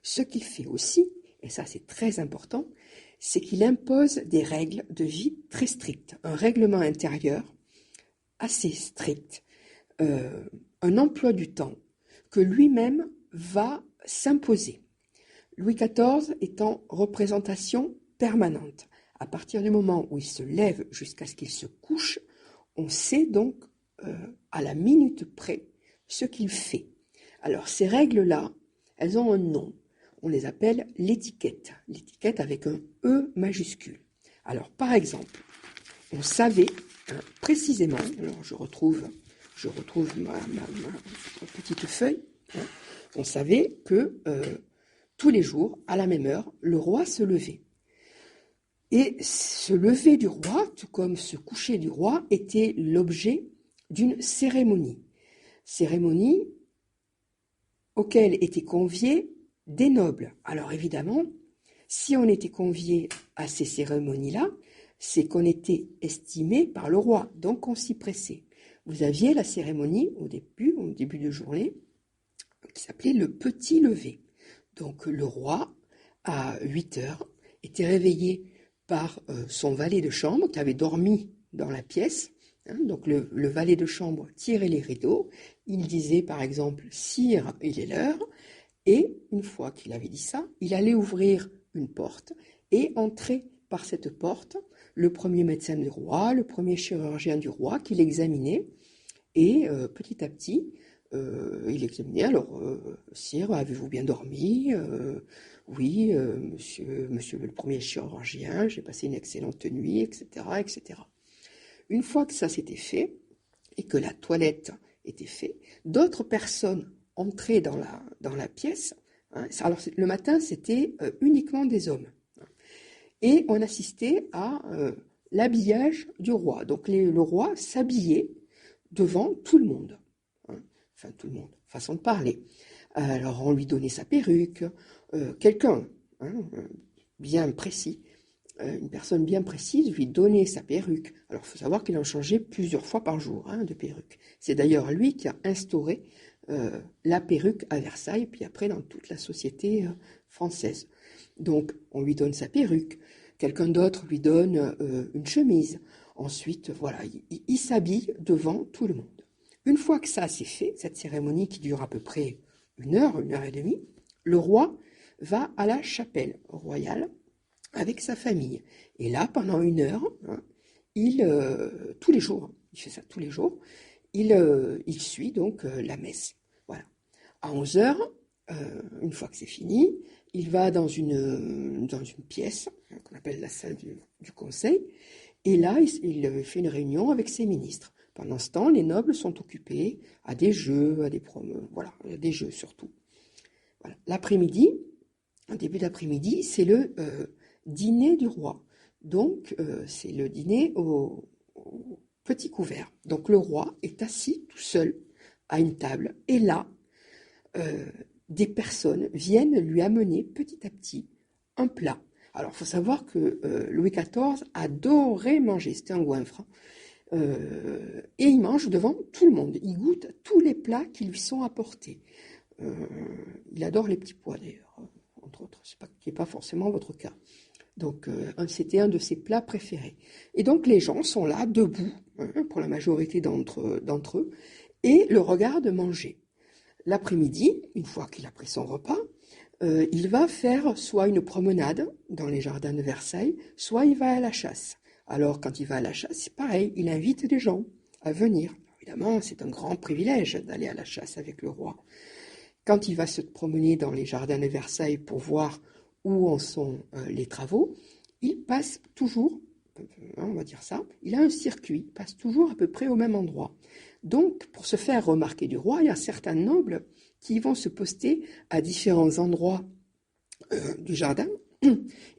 Ce qu'il fait aussi, et ça c'est très important, c'est qu'il impose des règles de vie très strictes, un règlement intérieur assez strict, un emploi du temps que lui-même va s'imposer. Louis XIV est en représentation permanente. À partir du moment où il se lève jusqu'à ce qu'il se couche, on sait donc à la minute près ce qu'il fait. Alors ces règles-là, elles ont un nom. On les appelle l'étiquette. L'étiquette avec un E majuscule. Alors par exemple, on savait précisément, alors je retrouve ma petite feuille, on savait que tous les jours, à la même heure, le roi se levait. Et ce lever du roi, tout comme ce coucher du roi, était l'objet d'une cérémonie. Cérémonie auquel étaient conviés des nobles. Alors évidemment, si on était convié à ces cérémonies-là, c'est qu'on était estimé par le roi, donc on s'y pressait. Vous aviez la cérémonie au début de journée, qui s'appelait le petit lever. Donc le roi, à 8 heures, était réveillé par son valet de chambre qui avait dormi dans la pièce. Donc le valet de chambre tirait les rideaux, il disait par exemple « Sire, il est l'heure », et une fois qu'il avait dit ça, il allait ouvrir une porte et entrer par cette porte le premier médecin du roi, le premier chirurgien du roi qui l'examinait, et petit à petit, il examinait, alors, sire, avez-vous bien dormi? Oui, monsieur le premier chirurgien, j'ai passé une excellente nuit, etc., etc. Une fois que ça s'était fait, et que la toilette était faite, d'autres personnes entraient dans la pièce. Alors, le matin, c'était uniquement des hommes. Et on assistait à l'habillage du roi. Donc, le roi s'habillait devant tout le monde. Enfin, tout le monde, façon de parler. Alors, on lui donnait sa perruque. Quelqu'un bien précis, une personne bien précise lui donnait sa perruque. Alors, il faut savoir qu'il en changeait plusieurs fois par jour de perruque. C'est d'ailleurs lui qui a instauré la perruque à Versailles, puis après dans toute la société française. Donc, on lui donne sa perruque. Quelqu'un d'autre lui donne une chemise. Ensuite, voilà, il s'habille devant tout le monde. Une fois que ça s'est fait, cette cérémonie qui dure à peu près 1 heure et demie, le roi va à la chapelle royale avec sa famille. Et là, pendant 1 heure, tous les jours, il fait ça tous les jours, il suit donc la messe. Voilà. À 11 heures, une fois que c'est fini, il va dans une pièce qu'on appelle la salle du conseil, et là, il fait une réunion avec ses ministres. Pendant ce temps, les nobles sont occupés à des jeux, à des jeux surtout. Voilà. L'après-midi, au début d'après-midi, c'est le dîner du roi. Donc, c'est le dîner au petit couvert. Donc, le roi est assis tout seul à une table. Et là, des personnes viennent lui amener petit à petit un plat. Alors, il faut savoir que Louis XIV adorait manger. C'était un goinfre. Et il mange devant tout le monde. Il goûte tous les plats qui lui sont apportés. Il adore les petits pois d'ailleurs, entre autres, ce qui n'est pas forcément votre cas. Donc c'était un de ses plats préférés. Et donc les gens sont là, debout, pour la majorité d'entre eux, et le regardent manger. L'après-midi, une fois qu'il a pris son repas, il va faire soit une promenade dans les jardins de Versailles, soit il va à la chasse. Alors, quand il va à la chasse, c'est pareil, il invite des gens à venir. Évidemment, c'est un grand privilège d'aller à la chasse avec le roi. Quand il va se promener dans les jardins de Versailles pour voir où en sont les travaux, il passe toujours, on va dire ça, il a un circuit, il passe toujours à peu près au même endroit. Donc, pour se faire remarquer du roi, il y a certains nobles qui vont se poster à différents endroits du jardin.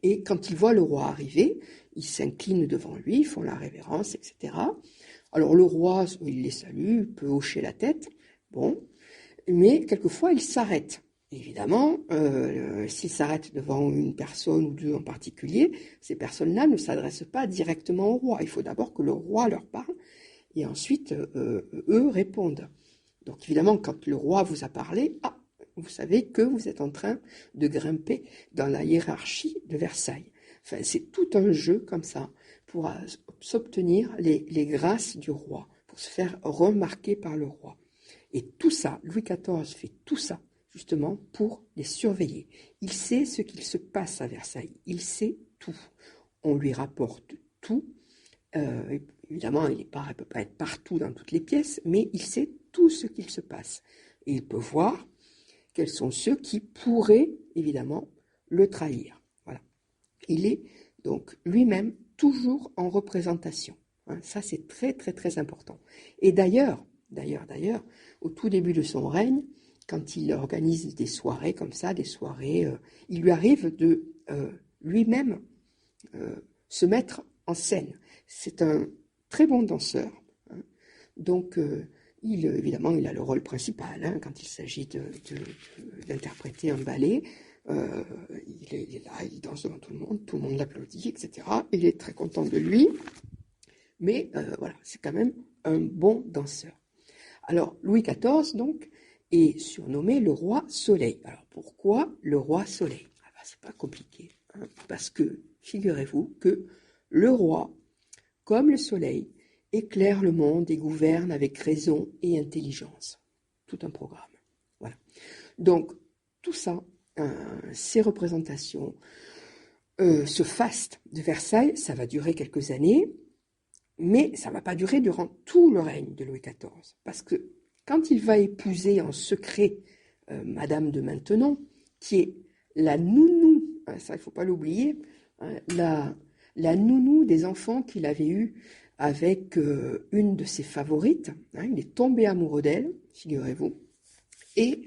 Et quand ils voient le roi arriver, ils s'inclinent devant lui, ils font la révérence, etc. Alors le roi, il les salue, il peut hocher la tête, bon, mais quelquefois il s'arrête. Évidemment, s'il s'arrête devant une personne ou deux en particulier, ces personnes-là ne s'adressent pas directement au roi. Il faut d'abord que le roi leur parle et ensuite eux répondent. Donc évidemment, quand le roi vous a parlé, vous savez que vous êtes en train de grimper dans la hiérarchie de Versailles. Enfin, c'est tout un jeu comme ça pour s'obtenir les grâces du roi, pour se faire remarquer par le roi. Et tout ça, Louis XIV fait tout ça justement pour les surveiller. Il sait ce qu'il se passe à Versailles, il sait tout. On lui rapporte tout. Évidemment, il ne peut pas être partout dans toutes les pièces, mais il sait tout ce qu'il se passe. Et il peut voir quels sont ceux qui pourraient, évidemment, le trahir. Voilà. Il est donc lui-même toujours en représentation. Hein, ça, c'est très, très, très important. Et d'ailleurs, au tout début de son règne, quand il organise des soirées comme ça, il lui arrive de lui-même se mettre en scène. C'est un très bon danseur. Hein, donc, évidemment, il a le rôle principal hein, quand il s'agit d'interpréter un ballet. Il est là, il danse devant tout le monde l'applaudit, etc. Il est très content de lui, mais voilà, c'est quand même un bon danseur. Alors, Louis XIV, donc, est surnommé le roi Soleil. Alors, pourquoi le roi Soleil? C'est pas compliqué, hein, parce que, figurez-vous que le roi, comme le soleil, éclaire le monde et gouverne avec raison et intelligence. Tout un programme. Voilà. Donc, tout ça, ces représentations, ce faste de Versailles, ça va durer quelques années, mais ça ne va pas durer durant tout le règne de Louis XIV. Parce que quand il va épouser en secret Madame de Maintenon, qui est la nounou, hein, ça il ne faut pas l'oublier, hein, la nounou des enfants qu'il avait eus avec une de ses favorites. Hein, il est tombé amoureux d'elle, figurez-vous, et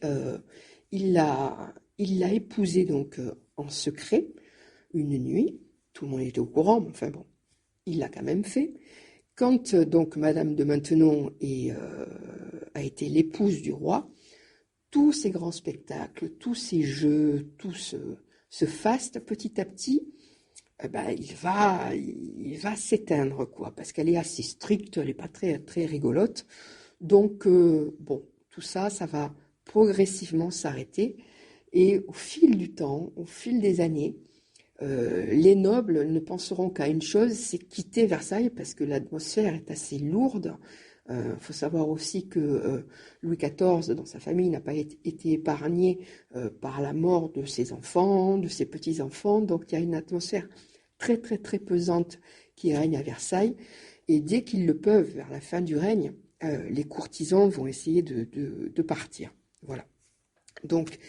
il l'a épousée donc en secret une nuit. Tout le monde était au courant, mais enfin bon, il l'a quand même fait. Quand donc Madame de Maintenon a été l'épouse du roi, tous ces grands spectacles, tous ces jeux, tout ce faste, petit à petit, il va s'éteindre, quoi, parce qu'elle est assez stricte, elle n'est pas très, très rigolote. Donc, bon, tout ça, ça va progressivement s'arrêter. Et au fil du temps, au fil des années, les nobles ne penseront qu'à une chose, c'est quitter Versailles, parce que l'atmosphère est assez lourde. Faut savoir aussi que Louis XIV, dans sa famille, n'a pas été épargné par la mort de ses enfants, de ses petits-enfants. Donc il y a une atmosphère très très très pesante qui règne à Versailles. Et dès qu'ils le peuvent, vers la fin du règne, les courtisans vont essayer de partir. Voilà. Donc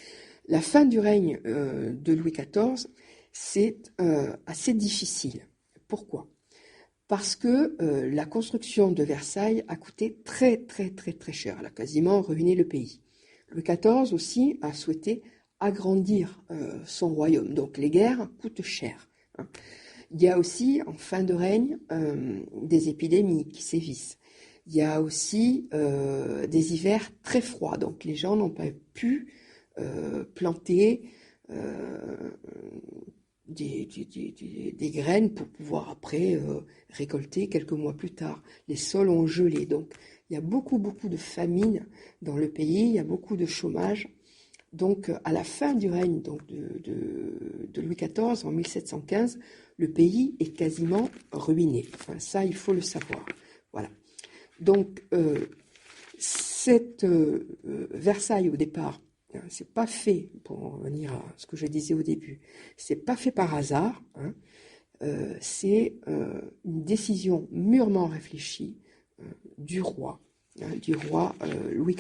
la fin du règne de Louis XIV, c'est assez difficile. Pourquoi ? Parce que la construction de Versailles a coûté très très très très cher. Elle a quasiment ruiné le pays. Louis XIV aussi a souhaité agrandir son royaume. Donc les guerres coûtent cher. Hein. Il y a aussi, en fin de règne, des épidémies qui sévissent. Il y a aussi des hivers très froids. Donc les gens n'ont pas pu planter des graines pour pouvoir après récolter quelques mois plus tard. Les sols ont gelé, donc il y a beaucoup de famine dans le pays, il y a beaucoup de chômage. Donc à la fin du règne donc, de Louis XIV, en 1715, le pays est quasiment ruiné. Enfin, ça, il faut le savoir. Voilà. Donc Versailles au départ, c'est pas fait, pour en revenir à ce que je disais au début, c'est pas fait par hasard, hein, c'est une décision mûrement réfléchie du roi Louis XIV.